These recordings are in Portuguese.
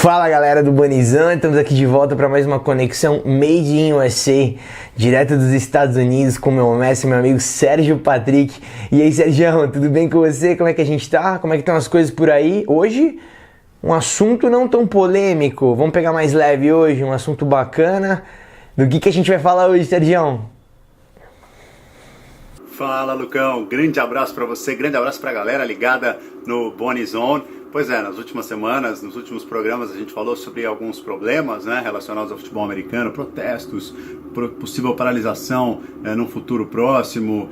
Fala galera do Bonizão, estamos aqui de volta para mais uma conexão Made in USA, direto dos Estados Unidos com meu mestre, meu amigo Sérgio Patrick. E aí Sérgio, tudo bem com você? Como é que a gente tá? Como é que estão as coisas por aí? Hoje, um assunto não tão polêmico, vamos pegar mais leve hoje, um assunto bacana. Do que a gente vai falar hoje, Sérgio? Fala Lucão, grande abraço para você, grande abraço para a galera ligada no Bonizão. Pois é, nas últimas semanas, nos últimos programas a gente falou sobre alguns problemas, né, relacionados ao futebol americano, protestos, possível paralisação num futuro próximo,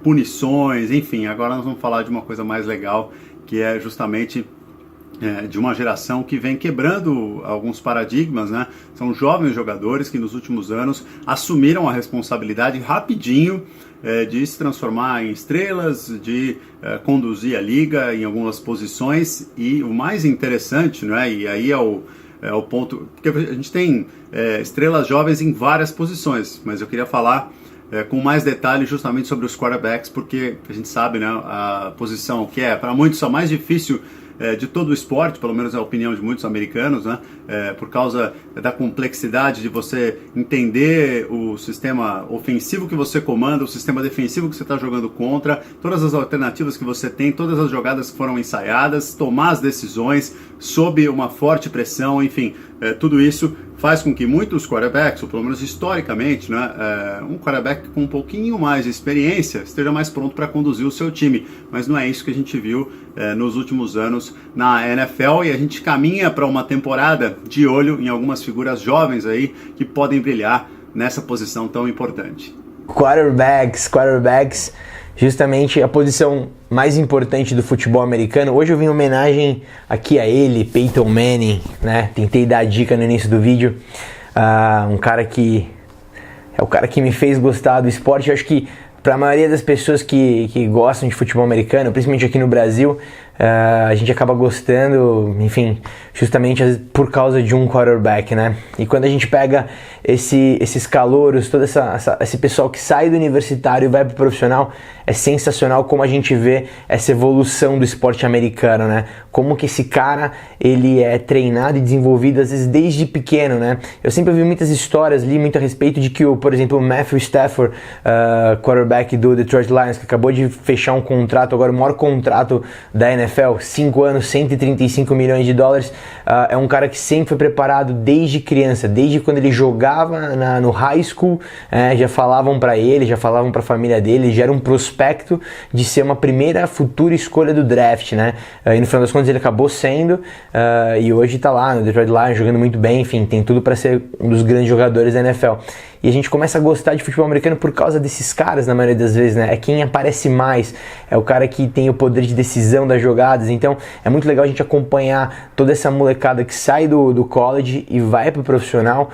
punições, enfim. Agora nós vamos falar de uma coisa mais legal, que é justamente de uma geração que vem quebrando alguns paradigmas, né? São jovens jogadores que nos últimos anos assumiram a responsabilidade rapidinho de se transformar em estrelas, de conduzir a liga em algumas posições, e o mais interessante, né? E aí é o ponto, porque a gente tem estrelas jovens em várias posições, mas eu queria falar com mais detalhes justamente sobre os quarterbacks, porque a gente sabe, né, a posição que é para muitos a mais difícil de todo o esporte, pelo menos é a opinião de muitos americanos, né? Por causa da complexidade de você entender o sistema ofensivo que você comanda, o sistema defensivo que você está jogando contra, todas as alternativas que você tem, todas as jogadas que foram ensaiadas, tomar as decisões sob uma forte pressão, enfim, tudo isso faz com que muitos quarterbacks, ou pelo menos historicamente, né, um quarterback com um pouquinho mais de experiência esteja mais pronto para conduzir o seu time, mas não é isso que a gente viu nos últimos anos na NFL, e a gente caminha para uma temporada de olho em algumas figuras jovens aí que podem brilhar nessa posição tão importante. Quarterbacks, justamente a posição mais importante do futebol americano. Hoje eu vim em homenagem aqui a ele, Peyton Manning, né? Tentei dar a dica no início do vídeo. Um cara que é o cara que me fez gostar do esporte. Eu acho que para a maioria das pessoas que gostam de futebol americano, principalmente aqui no Brasil, a gente acaba gostando, enfim, justamente por causa de um quarterback, né? E quando a gente pega esses calouros, todo esse pessoal que sai do universitário e vai pro profissional, é sensacional como a gente vê essa evolução do esporte americano, né? Como que esse cara, ele é treinado e desenvolvido, às vezes, desde pequeno, né? Eu sempre ouvi muitas histórias, li muito a respeito de que, por exemplo, o Matthew Stafford, quarterback do Detroit Lions, que acabou de fechar um contrato, agora o maior contrato da NFL, 5 anos, 135 milhões de dólares, é um cara que sempre foi preparado desde criança, desde quando ele jogava no high school, já falavam para ele, já falavam para a família dele, já era um prospecto de ser uma primeira futura escolha do draft, né? E no final das contas ele acabou sendo, e hoje tá lá no Detroit Lions jogando muito bem, enfim, tem tudo para ser um dos grandes jogadores da NFL. E a gente começa a gostar de futebol americano por causa desses caras, na maioria das vezes, né? É quem aparece mais, é o cara que tem o poder de decisão das jogadas. Então é muito legal a gente acompanhar toda essa molecada que sai do college e vai pro profissional.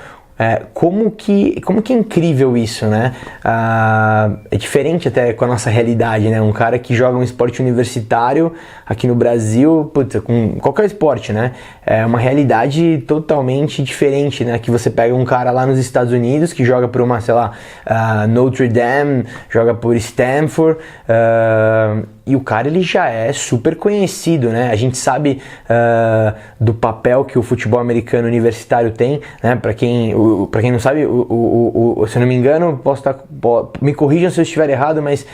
Como que é incrível isso, né? É diferente até com a nossa realidade, né? Um cara que joga um esporte universitário aqui no Brasil, com qualquer esporte, né? É uma realidade totalmente diferente, né? Que você pega um cara lá nos Estados Unidos que joga por uma, sei lá, Notre Dame, joga por Stanford, e o cara, ele já é super conhecido, né? A gente sabe do papel que o futebol americano universitário tem, né? Para quem não sabe, se eu não me engano, me corrijam se eu estiver errado, mas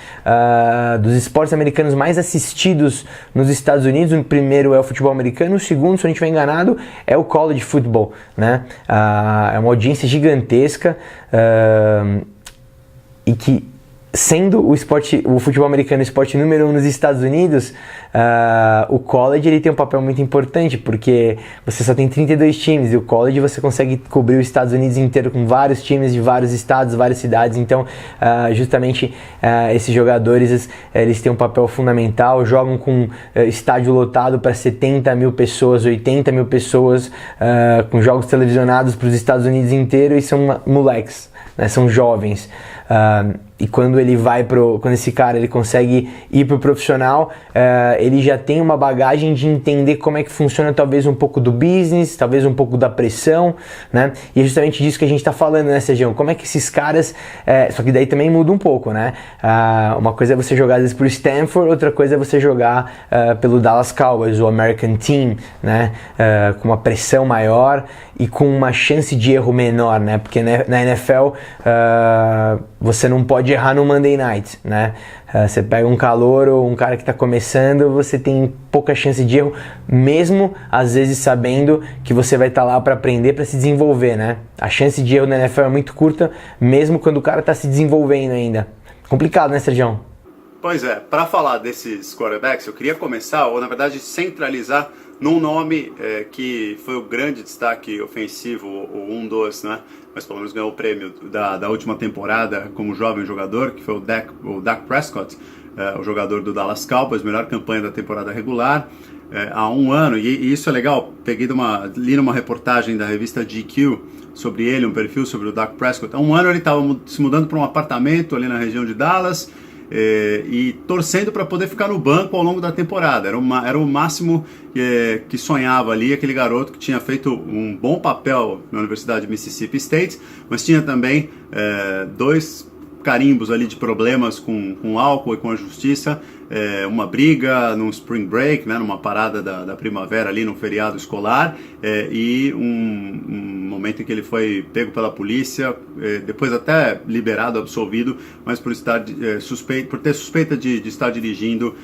dos esportes americanos mais assistidos nos Estados Unidos, o primeiro é o futebol americano, o segundo, se eu não estiver enganado, é o college football, né? É uma audiência gigantesca, e que, sendo o futebol americano o esporte número 1 nos Estados Unidos, o college ele tem um papel muito importante, porque você só tem 32 times, e o college você consegue cobrir os Estados Unidos inteiro com vários times de vários estados, várias cidades. Então, justamente, esses jogadores, eles têm um papel fundamental, jogam com estádio lotado para 70 mil pessoas, 80 mil pessoas, com jogos televisionados para os Estados Unidos inteiro, e são moleques, né, são jovens. e quando ele vai quando esse cara ele consegue ir pro profissional, ele já tem uma bagagem de entender como é que funciona talvez um pouco do business, talvez um pouco da pressão, né? E é justamente disso que a gente tá falando, né, Sérgio? Como é que esses caras, só que daí também muda um pouco, né? Uma coisa é você jogar às vezes por Stanford, outra coisa é você jogar pelo Dallas Cowboys, o American Team, né? Com uma pressão maior e com uma chance de erro menor, né? Porque na NFL você não pode errar no Monday Night, né? Você pega um calouro ou um cara que está começando, você tem pouca chance de erro, mesmo às vezes sabendo que você vai estar lá para aprender, para se desenvolver, né? A chance de erro na NFL é muito curta, mesmo quando o cara está se desenvolvendo ainda. Complicado, né, Sérgio? Pois é, para falar desses quarterbacks, eu queria começar, ou na verdade centralizar num nome que foi o grande destaque ofensivo, um dos, né? Mas pelo menos ganhou o prêmio da última temporada como jovem jogador, que foi o Dak Prescott, o jogador do Dallas Cowboys, melhor campanha da temporada regular há um ano. E isso é legal, li numa reportagem da revista GQ sobre ele, um perfil sobre o Dak Prescott. Há um ano ele estava se mudando para um apartamento ali na região de Dallas, e torcendo para poder ficar no banco ao longo da temporada. Era o máximo que sonhava ali, aquele garoto que tinha feito um bom papel na Universidade de Mississippi State, mas tinha também 2 carimbos ali de problemas com álcool e com a justiça, uma briga num spring break, né, numa parada da primavera ali, num feriado escolar, e um momento em que ele foi pego pela polícia, depois até liberado, absolvido, mas por ter suspeita de estar dirigindo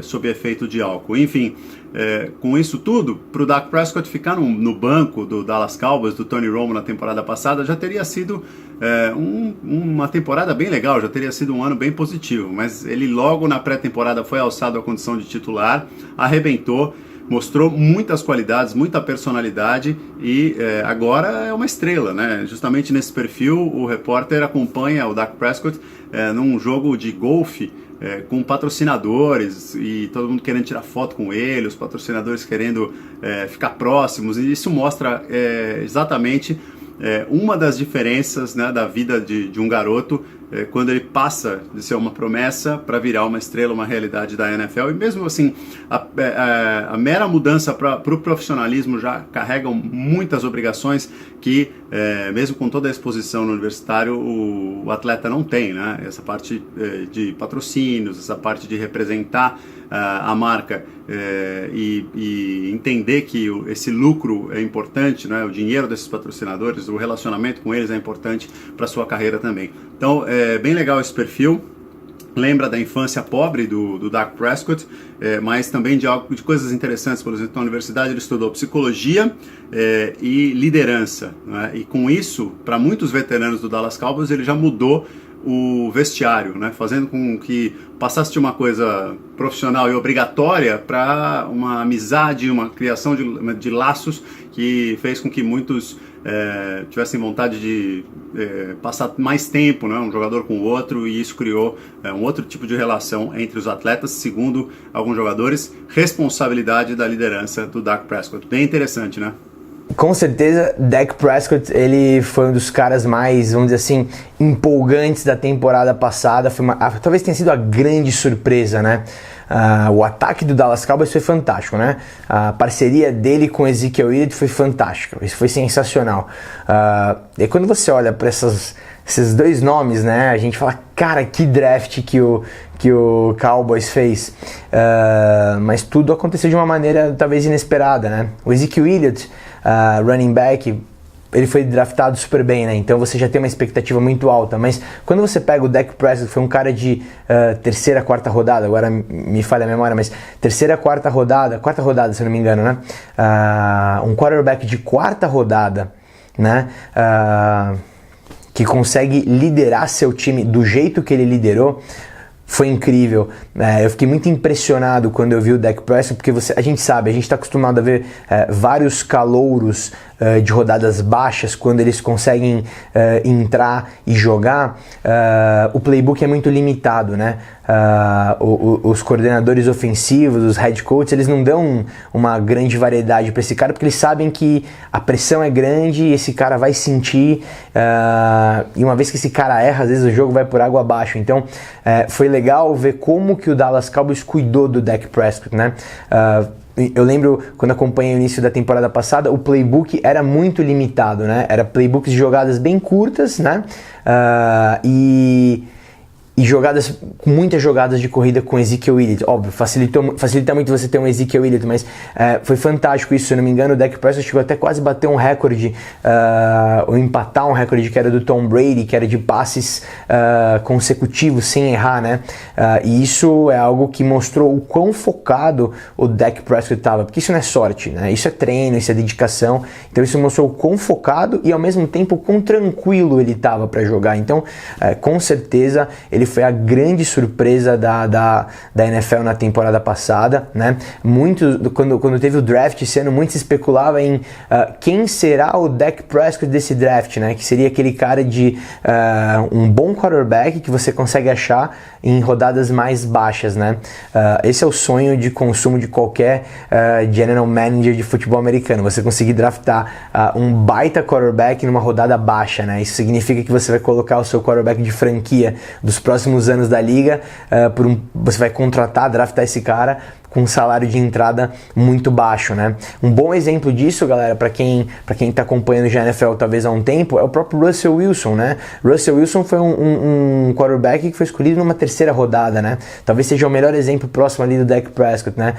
sob efeito de álcool. Enfim, com isso tudo, para o Dak Prescott ficar no banco do Dallas Cowboys, do Tony Romo na temporada passada, já teria sido uma temporada bem legal, já teria sido um ano bem positivo, mas ele logo na pré-temporada foi alçado à condição de titular, arrebentou, mostrou muitas qualidades, muita personalidade e agora é uma estrela, né? Justamente nesse perfil o repórter acompanha o Dak Prescott num jogo de golfe com patrocinadores e todo mundo querendo tirar foto com ele, os patrocinadores querendo ficar próximos, e isso mostra exatamente uma das diferenças, né, da vida de um garoto quando ele passa de ser uma promessa para virar uma estrela, uma realidade da NFL. E mesmo assim, a mera mudança para o profissionalismo já carrega muitas obrigações que, mesmo com toda a exposição no universitário, o atleta não tem, né? Essa parte de patrocínios, essa parte de representar a marca e entender que esse lucro é importante, né? O dinheiro desses patrocinadores, o relacionamento com eles é importante para a sua carreira também. Então, é bem legal esse perfil. Lembra da infância pobre do Dak Prescott, mas também de coisas interessantes. Por exemplo, na universidade ele estudou psicologia e liderança, né? E com isso, para muitos veteranos do Dallas Cowboys, ele já mudou o vestiário, né? Fazendo com que passasse de uma coisa profissional e obrigatória para uma amizade, uma criação de laços que fez com que muitos tivessem vontade de passar mais tempo, né, um jogador com o outro, e isso criou um outro tipo de relação entre os atletas, segundo alguns jogadores, responsabilidade da liderança do Dak Prescott. Bem interessante, né? Com certeza, Dak Prescott, ele foi um dos caras mais, vamos dizer assim, empolgantes da temporada passada. Talvez tenha sido a grande surpresa, né? O ataque do Dallas Cowboys foi fantástico, né? A parceria dele com Ezekiel Elliott foi fantástica. Isso foi sensacional. E quando você olha para esses dois nomes, né? A gente fala, cara, que draft que o Cowboys fez. Mas tudo aconteceu de uma maneira talvez inesperada, né? O Ezekiel Elliott, running back, ele foi draftado super bem, né? Então você já tem uma expectativa muito alta. Mas quando você pega o Dak Prescott, foi um cara de terceira, quarta rodada, agora me falha a memória, mas terceira, quarta rodada se eu não me engano, né? Um quarterback de quarta rodada, né? Que consegue liderar seu time do jeito que ele liderou, foi incrível. Eu fiquei muito impressionado quando eu vi o Dak Prescott, porque a gente está acostumado a ver vários calouros de rodadas baixas, quando eles conseguem entrar e jogar, o playbook é muito limitado, né? os coordenadores ofensivos, os head coaches, eles não dão uma grande variedade para esse cara, porque eles sabem que a pressão é grande e esse cara vai sentir, e uma vez que esse cara erra, às vezes o jogo vai por água abaixo. Então foi legal ver como que o Dallas Cowboys cuidou do Dak Prescott, né? Eu lembro quando acompanhei o início da temporada passada, o playbook era muito limitado, né? Era playbooks de jogadas bem curtas, né? E jogadas, muitas jogadas de corrida com Ezekiel Elliott. Óbvio, facilita muito você ter um Ezekiel Elliott, mas foi fantástico isso. Se eu não me engano, o Dak Prescott chegou até quase bater um recorde, ou empatar um recorde que era do Tom Brady, que era de passes consecutivos sem errar, né? E isso é algo que mostrou o quão focado o Dak Prescott estava, porque isso não é sorte, né? Isso é treino, isso é dedicação. Então isso mostrou o quão focado e ao mesmo tempo o quão tranquilo ele estava para jogar. Então, com certeza, ele foi a grande surpresa da NFL na temporada passada, né? Quando teve o draft esse ano, muito se especulava em quem será o Dak Prescott desse draft, né? Que seria aquele cara de um bom quarterback que você consegue achar em rodadas mais baixas, né? Esse é o sonho de consumo de qualquer general manager de futebol americano, você conseguir draftar um baita quarterback numa rodada baixa, né? Isso significa que você vai colocar o seu quarterback de franquia dos próximos anos da liga, você vai draftar esse cara com um salário de entrada muito baixo, né? Um bom exemplo disso, galera, para quem tá acompanhando já a NFL talvez há um tempo, é o próprio Russell Wilson, né? Russell Wilson foi um quarterback que foi escolhido numa terceira rodada, né? Talvez seja o melhor exemplo próximo ali do Dak Prescott, né?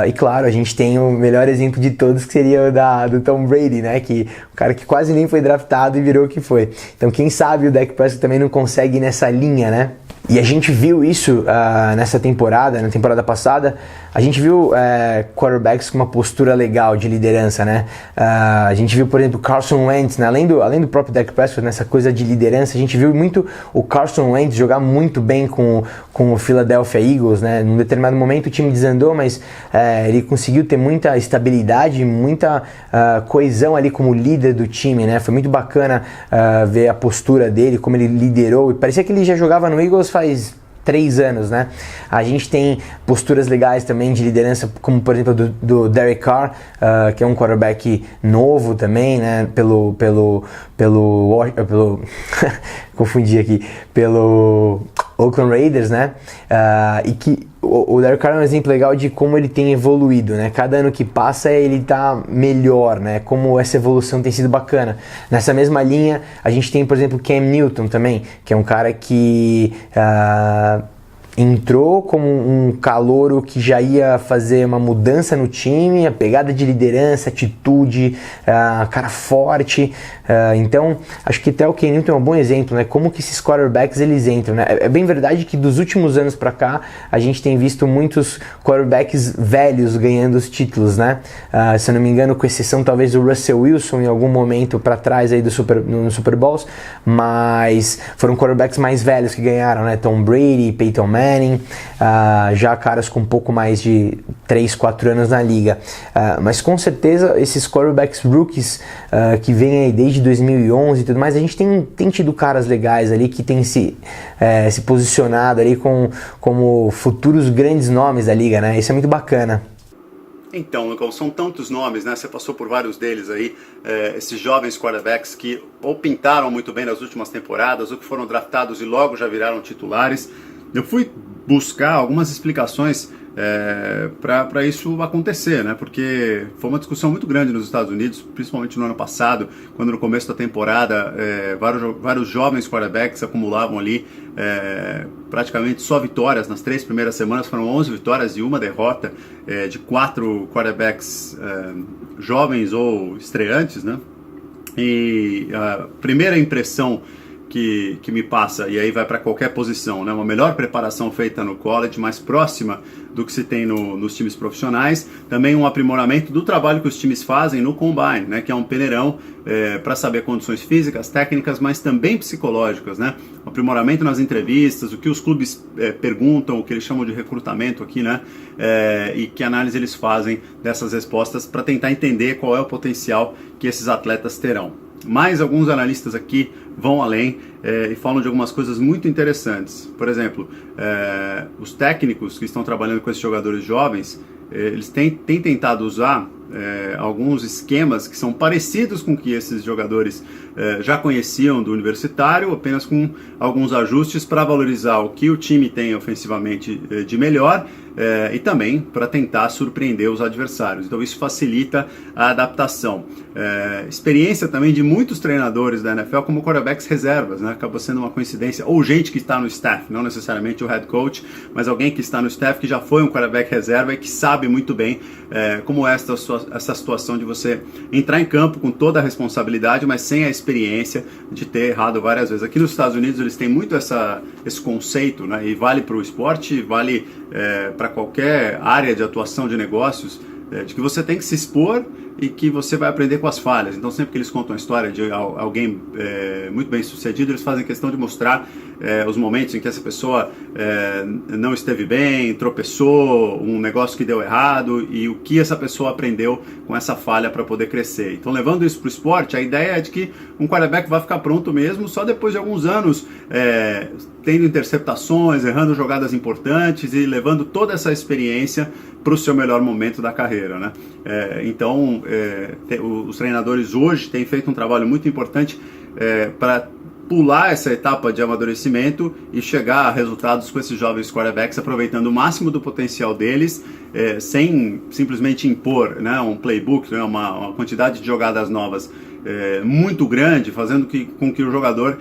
E claro, a gente tem o melhor exemplo de todos, que seria o do Tom Brady, né? Que o cara que quase nem foi draftado e virou o que foi. Então, quem sabe o Dak Prescott também não consegue ir nessa linha, né? E a gente viu isso nessa temporada, na temporada passada, a gente viu quarterbacks com uma postura legal de liderança, né? A gente viu, por exemplo, Carson Wentz, né? Além do próprio Dak Prescott, nessa coisa de liderança, a gente viu muito o Carson Wentz jogar muito bem com o Philadelphia Eagles, né? Num determinado momento o time desandou, mas ele conseguiu ter muita estabilidade, muita coesão ali como líder do time, né? Foi muito bacana ver a postura dele, como ele liderou, e parecia que ele já jogava no Eagles faz 3 anos, né? A gente tem posturas legais também de liderança, como por exemplo do Derek Carr, que é um quarterback novo também, né? Pelo confundi aqui, pelo Oakland Raiders, né? E que o Derek Carr é um exemplo legal de como ele tem evoluído, né? Cada ano que passa ele tá melhor, né? Como essa evolução tem sido bacana. Nessa mesma linha, a gente tem, por exemplo, Cam Newton também, que é um cara que entrou como um calouro que já ia fazer uma mudança no time, a pegada de liderança, atitude, cara forte. Então, acho que até o Cam Newton é um bom exemplo, né? Como que esses quarterbacks eles entram, né? É bem verdade que dos últimos anos pra cá, a gente tem visto muitos quarterbacks velhos ganhando os títulos, né? Se eu não me engano, com exceção talvez do Russell Wilson em algum momento pra trás aí no Super Bowls, mas foram quarterbacks mais velhos que ganharam, né? Tom Brady, Peyton Manning, já caras com um pouco mais de 3, 4 anos na liga. Mas com certeza esses quarterbacks rookies que vêm aí desde 2011 e tudo mais, a gente tem tido caras legais ali que tem se posicionado ali como futuros grandes nomes da liga, né? Isso é muito bacana. Então, Lucão, são tantos nomes, né? Você passou por vários deles aí, esses jovens quarterbacks que ou pintaram muito bem nas últimas temporadas ou que foram draftados e logo já viraram titulares. Eu fui buscar algumas explicações para isso acontecer, né? Porque foi uma discussão muito grande nos Estados Unidos, principalmente no ano passado, quando no começo da temporada vários jovens quarterbacks acumulavam ali praticamente só vitórias. Nas 3 primeiras semanas foram 11 vitórias e 1 derrota de 4 quarterbacks jovens ou estreantes, né? E a primeira impressão que me passa, e aí vai para qualquer posição, né? Uma melhor preparação feita no college, mais próxima do que se tem nos times profissionais, também um aprimoramento do trabalho que os times fazem no combine, né? Que é um peneirão para saber condições físicas, técnicas, mas também psicológicas, né? Um aprimoramento nas entrevistas, o que os clubes perguntam, o que eles chamam de recrutamento aqui, né? E que análise eles fazem dessas respostas para tentar entender qual é o potencial que esses atletas terão. Mas alguns analistas aqui vão além e falam de algumas coisas muito interessantes. Por exemplo, os técnicos que estão trabalhando com esses jogadores jovens, eles têm tentado usar alguns esquemas que são parecidos com o que esses jogadores já conheciam do universitário, apenas com alguns ajustes para valorizar o que o time tem ofensivamente de melhor e também para tentar surpreender os adversários. Então isso facilita a adaptação. Experiência também de muitos treinadores da NFL como quarterbacks reservas, né? Acaba sendo uma coincidência, ou gente que está no staff, não necessariamente o head coach, mas alguém que está no staff que já foi um quarterback reserva e que sabe muito bem como é essa situação de você entrar em campo com toda a responsabilidade, mas sem a experiência de ter errado várias vezes. Aqui nos Estados Unidos eles têm muito esse conceito, né? E vale para o esporte, vale para qualquer área de atuação de negócios, de que você tem que se expor e que você vai aprender com as falhas. Então sempre que eles contam a história de alguém muito bem sucedido, eles fazem questão de mostrar os momentos em que essa pessoa não esteve bem, tropeçou, um negócio que deu errado e o que essa pessoa aprendeu com essa falha para poder crescer. Então levando isso para o esporte, a ideia é de que um quarterback vai ficar pronto mesmo só depois de alguns anos tendo interceptações, errando jogadas importantes e levando toda essa experiência para o seu melhor momento da carreira, né? Então os treinadores hoje têm feito um trabalho muito importante para pular essa etapa de amadurecimento e chegar a resultados com esses jovens quarterbacks, aproveitando o máximo do potencial deles, sem simplesmente impor, né, um playbook, né, uma quantidade de jogadas novas muito grande, fazendo com que o jogador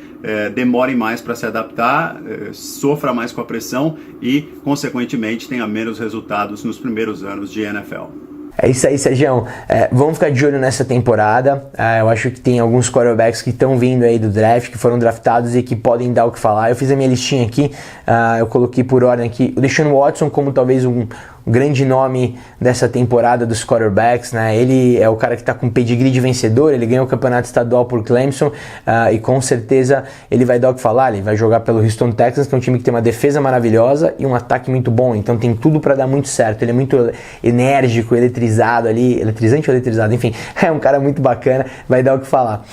demore mais para se adaptar, sofra mais com a pressão e, consequentemente, tenha menos resultados nos primeiros anos de NFL. É isso aí, Sergião. Vamos ficar de olho nessa temporada. Eu acho que tem alguns quarterbacks que estão vindo aí do draft, que foram draftados e que podem dar o que falar. Eu fiz a minha listinha aqui, eu coloquei por ordem aqui o Deshaun Watson como talvez um grande nome dessa temporada dos quarterbacks, né? Ele é o cara que está com pedigree de vencedor, ele ganhou o campeonato estadual por Clemson e com certeza ele vai dar o que falar. Ele vai jogar pelo Houston Texans, que é um time que tem uma defesa maravilhosa e um ataque muito bom, então tem tudo para dar muito certo. Ele é muito enérgico, eletrizado ali, eletrizante ou eletrizado, enfim, é um cara muito bacana, vai dar o que falar.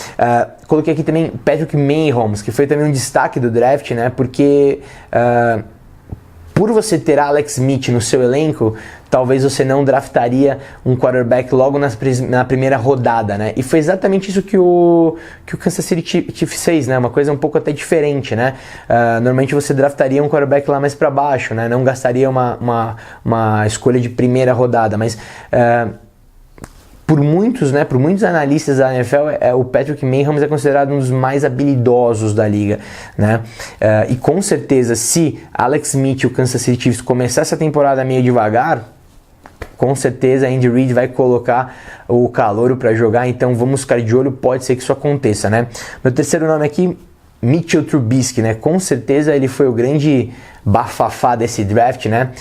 Coloquei aqui também Patrick Mahomes, que foi também um destaque do draft, né? Porque por você ter Alex Smith no seu elenco, talvez você não draftaria um quarterback logo na primeira rodada, né? E foi exatamente isso que o Kansas City Chiefs fez, né? Uma coisa um pouco até diferente, né? Normalmente você draftaria um quarterback lá mais para baixo, né? Não gastaria uma escolha de primeira rodada, mas por muitos analistas da NFL, o Patrick Mahomes é considerado um dos mais habilidosos da liga, né? E com certeza, se Alex Smith e o Kansas City Chiefs começar essa temporada meio devagar, com certeza a Andy Reid vai colocar o calouro para jogar, então vamos ficar de olho, pode ser que isso aconteça, né? Meu terceiro nome aqui, Mitchell Trubisky, né? Com certeza ele foi o grande bafafá desse draft, né?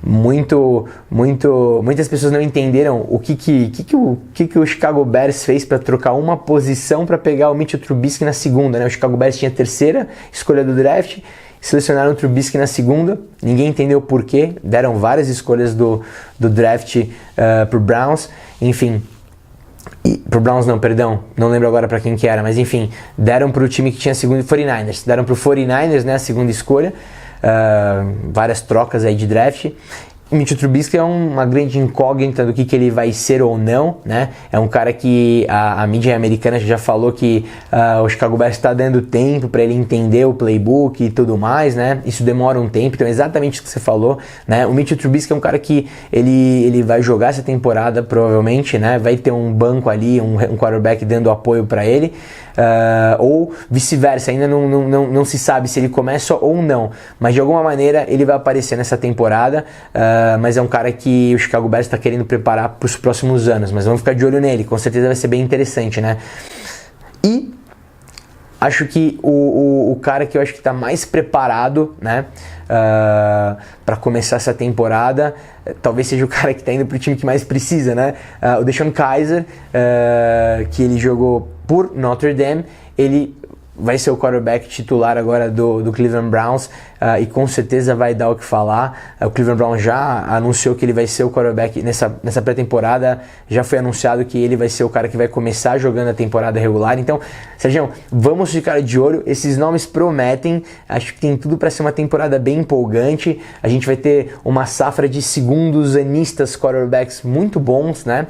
Muitas pessoas não entenderam o que o Chicago Bears fez para trocar uma posição para pegar o Mitchell Trubisky na segunda, né? O Chicago Bears tinha a terceira escolha do draft, selecionaram o Trubisky na segunda, ninguém entendeu por quê, deram várias escolhas do draft pro Browns, enfim. Pro Browns não lembro agora para quem que era, mas enfim, deram pro time que tinha a segunda, 49ers, deram pro 49ers, né, a segunda escolha, várias trocas aí de draft. Mitchell Trubisky é uma grande incógnita do que ele vai ser ou não, né? É um cara que a mídia americana já falou que o Chicago Bears está dando tempo para ele entender o playbook e tudo mais, né? Isso demora um tempo, então é exatamente o que você falou, né? O Mitchell Trubisky é um cara que ele vai jogar essa temporada provavelmente, né? Vai ter um banco ali, um quarterback dando apoio para ele. Ou vice-versa, ainda não se sabe se ele começa ou não, mas de alguma maneira ele vai aparecer nessa temporada, mas é um cara que o Chicago Bears está querendo preparar para os próximos anos, mas vamos ficar de olho nele, com certeza vai ser bem interessante, né? E acho que o cara que eu acho que está mais preparado, né, para começar essa temporada, talvez seja o cara que está indo para o time que mais precisa, né? O DeShone Kizer, que ele jogou por Notre Dame, ele vai ser o quarterback titular agora do Cleveland Browns. e com certeza vai dar o que falar. O Cleveland Browns já anunciou que ele vai ser o quarterback nessa pré-temporada, já foi anunciado que ele vai ser o cara que vai começar jogando a temporada regular. Então, Sérgio, vamos ficar de olho, esses nomes prometem, acho que tem tudo para ser uma temporada bem empolgante. A gente vai ter uma safra de segundos anistas quarterbacks muito bons, né?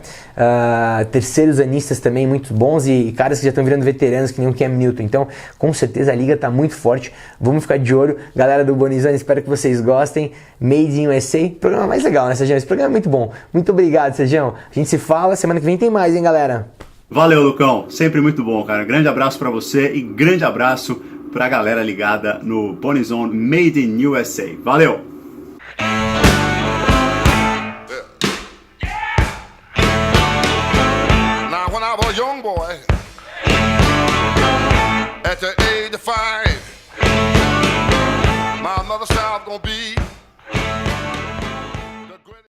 Terceiros anistas também muito bons e caras que já estão virando veteranos, que nem o Cam Newton. Então, com certeza a liga tá muito forte. Vamos ficar de olho. Galera do Bonizone, espero que vocês gostem. Made in USA, programa mais legal, né, Sérgio? Esse programa é muito bom. Muito obrigado, Sérgio. A gente se fala, semana que vem tem mais, hein, galera? Valeu, Lucão. Sempre muito bom, cara. Grande abraço pra você e grande abraço pra galera ligada no Bonizone Made in USA. Valeu! Now when I was a young boy, at the age of 5, my mother said I was gonna be